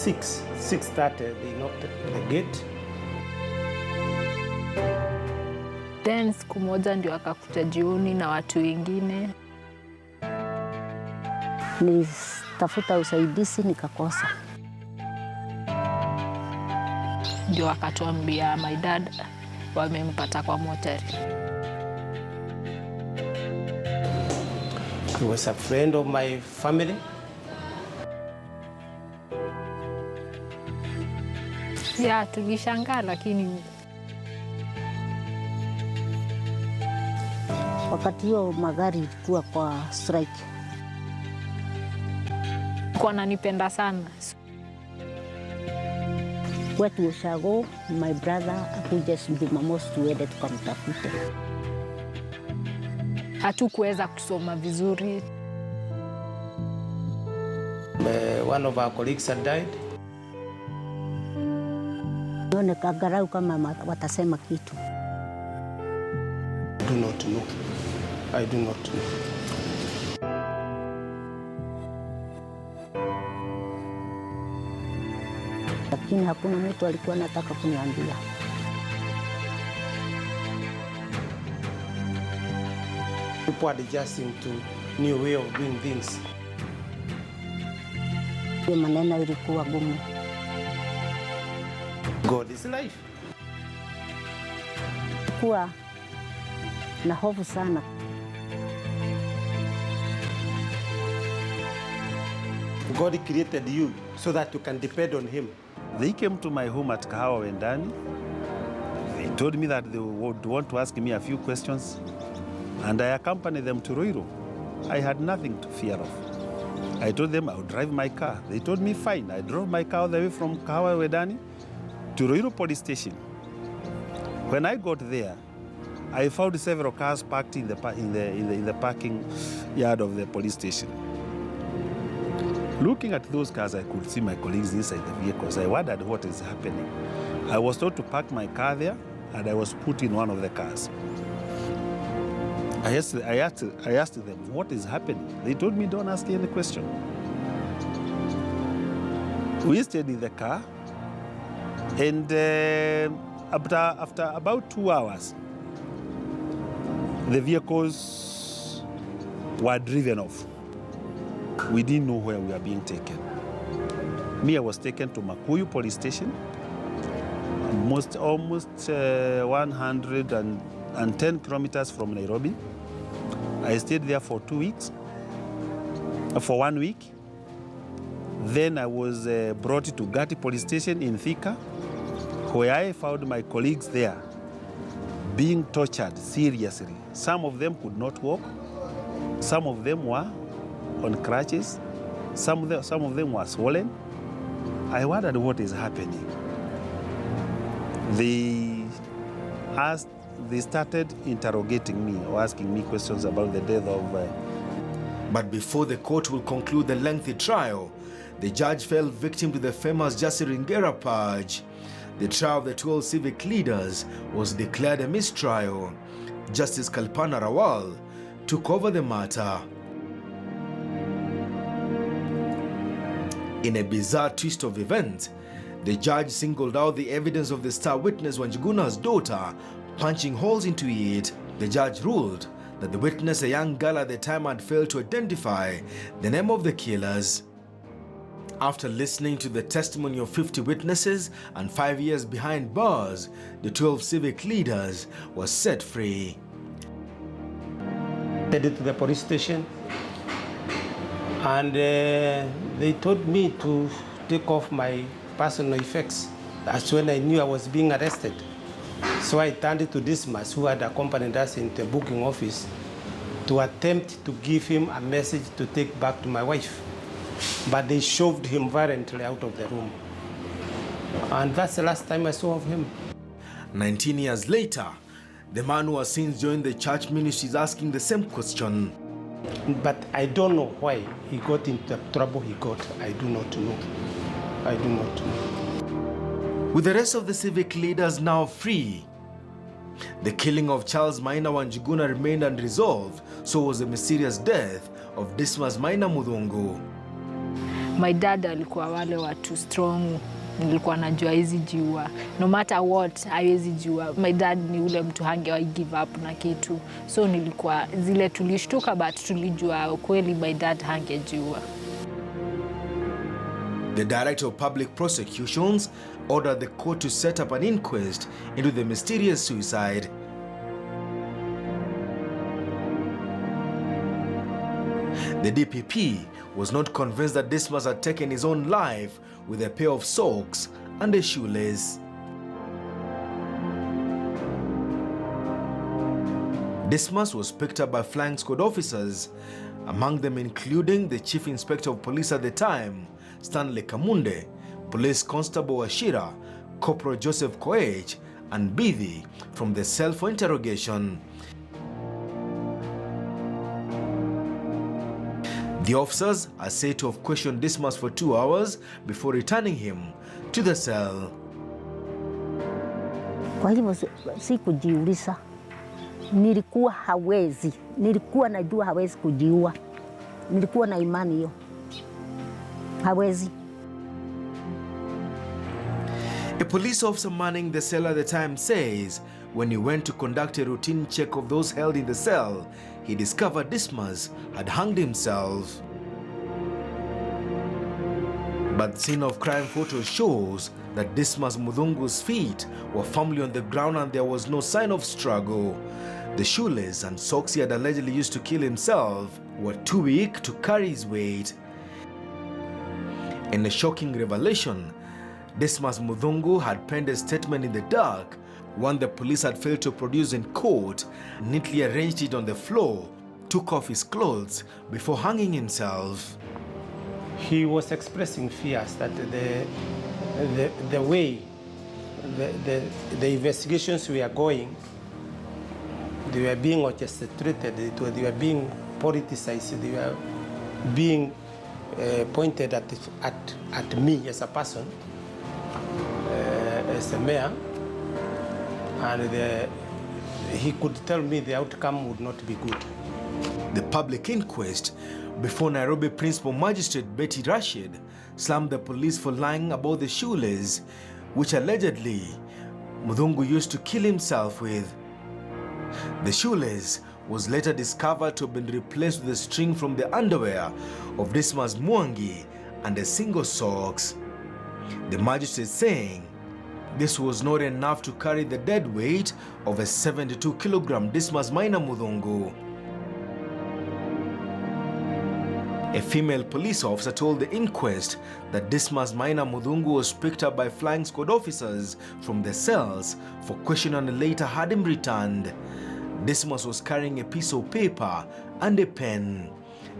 6:30 they knocked at the gate. Then siku moja ndio akakuja jioni na watu wengine. Nilitafuta usaidizi nikakosa. Ndio akatuambia my dad wamempata kwa motel. He was a friend of my family. Ya, tulishangaa lakini wakati huo magari ilikuwa kwa strike. kwa ananipenda sana. Wetu ushago, my brother akuja Jumamosi tuende tukamtafute. Hatukuweza kusoma vizuri. One of our colleagues had died. Nione kagarau kama watasema kitu. I do not know. I do not know. Lakini hakuna mtu alikuwa anataka kuniambia. People are adjusting to new way of doing things. Hiyo maneno ilikuwa gumu. God is life. Kuwa na hofu sana. God created you so that you can depend on him. They came to my home at Kahawa Wendani. They told me that they would want to ask me a few questions, and I accompanied them to Ruiru. I had nothing to fear of. I told them I would drive my car. They told me fine. I drove my car all the way from Kahawa Wendani to Ruiru police station. When I got there, I found several cars parked in the parking yard of the police station. Looking at those cars, I could see my colleagues inside the vehicles. I wondered what is happening. I was told to park my car there, and I was put in one of the cars. I asked them, what is happening? They told me, don't ask any question. We stayed in the car, and after about 2 hours, the vehicles were driven off. We didn't know where we were being taken. Me, I was taken to Makuyu police station, almost 110 kilometers from Nairobi. I stayed there for 2 weeks, for 1 week. Then I was brought to Gati police station in Thika, where I found my colleagues there being tortured seriously. Some of them could not walk. Some of them were on crutches. Some of them were swollen. I wondered what is happening. They started interrogating me or asking me questions about the death of... But before the court will conclude the lengthy trial, the judge fell victim to the famous Jasiringera purge. The trial of the 12 civic leaders was declared a mistrial. Justice Kalpana Rawal took over the matter. In a bizarre twist of events, the judge singled out the evidence of the star witness Wanjiguna's daughter punching holes into it. The judge ruled that the witness, a young girl at the time, had failed to identify the name of the killers. After listening to the testimony of 50 witnesses and 5 years behind bars, the 12 civic leaders were set free. I headed to the police station, and they told me to take off my personal effects. That's when I knew I was being arrested. So I turned to Dismas, who had accompanied us in the booking office, to attempt to give him a message to take back to my wife. But they shoved him violently out of the room. And that's the last time I saw of him. 19 years later, the man who has since joined the church ministry is asking the same question. But I don't know why he got into the trouble he got. I do not know. I do not know. With the rest of the civic leaders now free, the killing of Charles Maina Wanjiguna remained unresolved, so was the mysterious death of Dismas Maina Muthungu. My dad alikuwa wale watu strong, nilikuwa najua hizi jiua, no matter what haiwezi jiua. My dad ni ule mtu hangewahi give up na kitu, so nilikuwa zile tulishtuka, but tulijua kweli my dad hangejiua. The Director of Public Prosecutions ordered the court to set up an inquest into the mysterious suicide. The DPP was not convinced that Dismas had taken his own life with a pair of socks and a shoelace. Dismas was picked up by flying squad officers, among them including the Chief Inspector of Police at the time, Stanley Kamunde, Police Constable Washira, Corporal Joseph Koech, and Bithi from the cell for interrogation. The officers are said to have questioned Dismas for 2 hours before returning him to the cell. Kwa hivyo sikujiuliza, nilikuwa hawezi, nilikuwa najua hawezi kujiua, nilikuwa na imani hiyo, hawezi. A police officer manning the cell at the time says when he went to conduct a routine check of those held in the cell, he discovered Dismas had hanged himself. But the scene of crime photo shows that Dismas Muthungu's feet were firmly on the ground and there was no sign of struggle. The shoelace and socks he had allegedly used to kill himself were too weak to carry his weight. In a shocking revelation, Dismas Muthungu had penned a statement in the dark, one the police had failed to produce in court, neatly arranged it on the floor, took off his clothes before hanging himself. He was expressing fears that the way the investigations were going, they were being orchestrated, they were being politicized, they were being pointed at me as a person, as a mayor, and he could tell me the outcome would not be good. The public inquest before Nairobi Principal Magistrate Betty Rashid slammed the police for lying about the shoelace, which allegedly Muthungu used to kill himself with. The shoelace was later discovered to have been replaced with a string from the underwear of Dismas Mwangi and a single socks. The magistrate saying this was not enough to carry the dead weight of a 72-kilogram Dismas Maina Muthungu. A female police officer told the inquest that Dismas Maina Muthungu was picked up by flying squad officers from the cells for questioning and later had him returned. Dismas was carrying a piece of paper and a pen.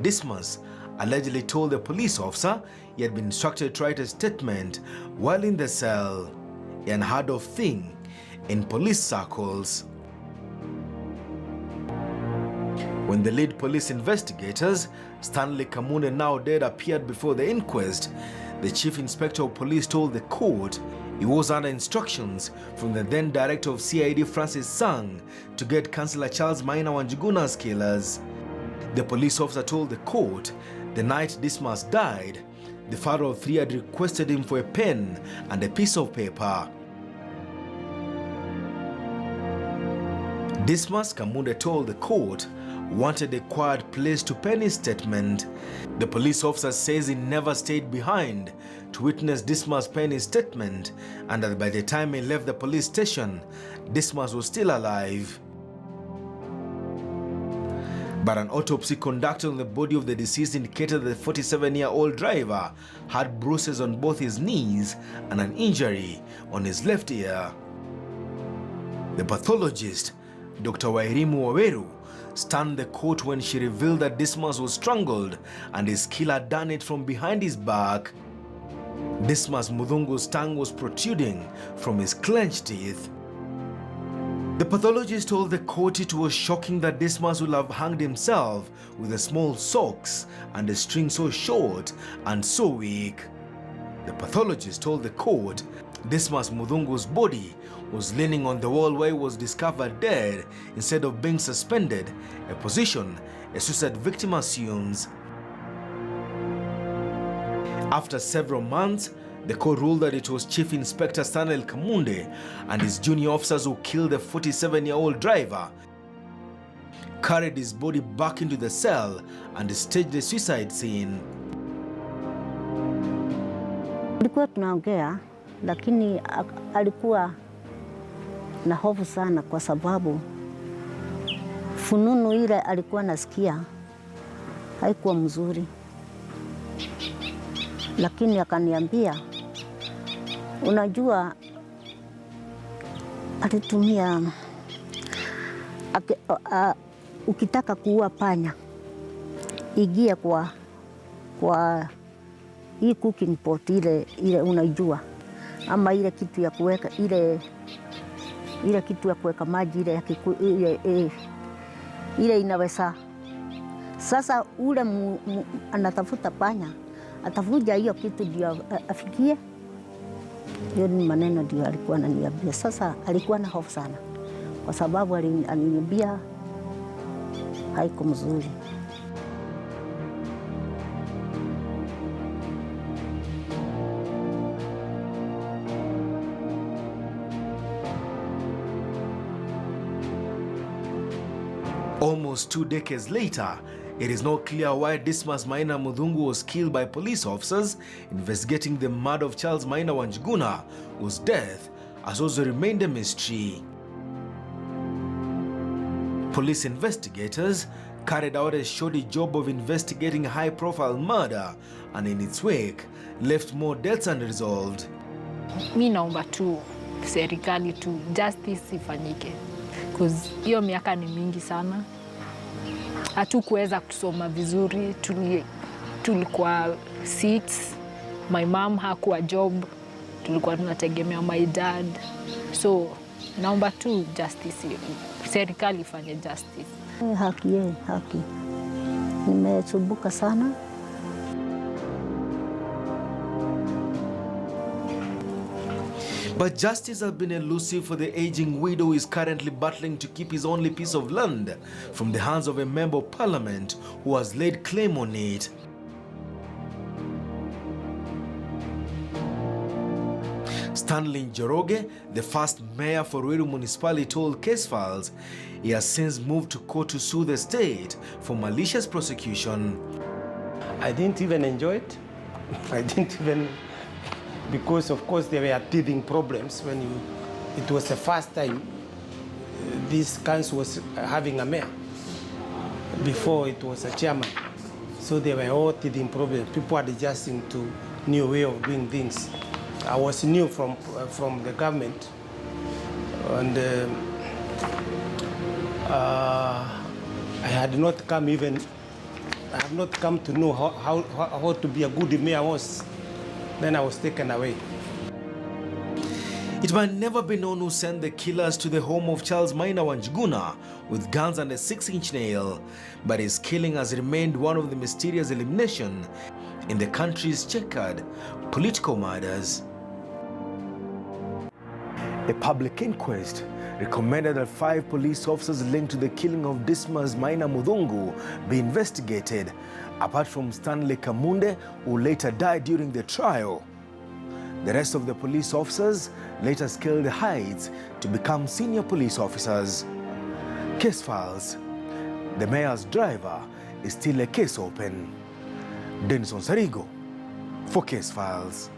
Dismas allegedly told the police officer he had been instructed to write a statement while in the cell, an unheard of thing in police circles. When the lead police investigators, Stanley Kamunde, now dead, appeared before the inquest, the Chief Inspector of Police told the court he was under instructions from the then Director of CID Francis Sang to get Councillor Charles Maina Wanjiguna's killers. The police officer told the court the night Dismas died, the father of three had requested him for a pen and a piece of paper. Dismas, Kamunde told the court, wanted a quiet place to pen his statement. The police officer says he never stayed behind to witness Dismas pen his statement, and that by the time he left the police station, Dismas was still alive. But an autopsy conducted on the body of the deceased indicated that the 47-year-old driver had bruises on both his knees and an injury on his left ear. The pathologist, Dr. Wairimu Waweru, stunned the court when she revealed that Dismas was strangled and his killer had done it from behind his back. Dismas Muthungu's tongue was protruding from his clenched teeth. The pathologist told the court it was shocking that Dismas would have hanged himself with a small socks and a string so short and so weak. The pathologist told the court Dismas Muthungu's body was leaning on the wall where he was discovered dead instead of being suspended, a position a suicide victim assumes. After several months, the court ruled that it was Chief Inspector Stanley Kamunde and his junior officers who killed the 47-year-old driver, carried his body back into the cell and staged the suicide scene. Tulikuwa tunaongea, lakini alikuwa na hofu sana kwa sababu fununu ile alikuwa nasikia haikuwa mzuri. Lakini akaniambia, unajua, alitumia ukitaka kuua panya ingia kwa hii cooking pot ile unajua, ama ile kitu ya kuweka ile kitu ya kuweka maji ile inaweza. Sasa ule anatafuta panya, atavuja hiyo kitu ndio afikie. Hiyo ni maneno ndio alikuwa ananiambia. Sasa alikuwa na hofu sana kwa sababu aliniambia haiko mzuri. Almost 2 decades later, it is not clear why Dismas Maina Muthungu was killed by police officers investigating the murder of Charles Maina Wanjuguna, whose death has also remained a mystery. Police investigators carried out a shoddy job of investigating a high-profile murder and in its wake left more deaths unresolved. Mi naomba tu serikali tu justice ifanyike, because hiyo miaka ni mingi sana. Hatukuweza kusoma vizuri, tulikuwa 6, my mom hakuwa job, tulikuwa tunategemea my dad. So naomba tu justice, serikali ifanye justice. Haki. Nimesumbuka sana. But justice has been elusive for the aging widow who is currently battling to keep his only piece of land from the hands of a member of parliament who has laid claim on it. Stanley Njoroge, the first mayor for Ruiru municipality, told Case Files he has since moved to court to sue the state for malicious prosecution. I didn't even enjoy it. I didn't even, because of course there were teething problems when it was the first time this council was having a mayor. Before it was a chairman. So there were all teething problems. People are adjusting to new way of doing things. I was new from the government, and I have not come to know how to be a good mayor was. Then I was taken away. It might never be known who sent the killers to the home of Charles Maina Wanjuguna with guns and a 6-inch nail, but his killing has remained one of the mysterious eliminations in the country's checkered political murders. A public inquest recommended that 5 police officers linked to the killing of Dismas Maina Muthungu be investigated, apart from Stanley Kamunde, who later died during the trial. The rest of the police officers later scaled the heights to become senior police officers. Case Files. The mayor's driver is still a case open. Denison Sarigo for Case Files.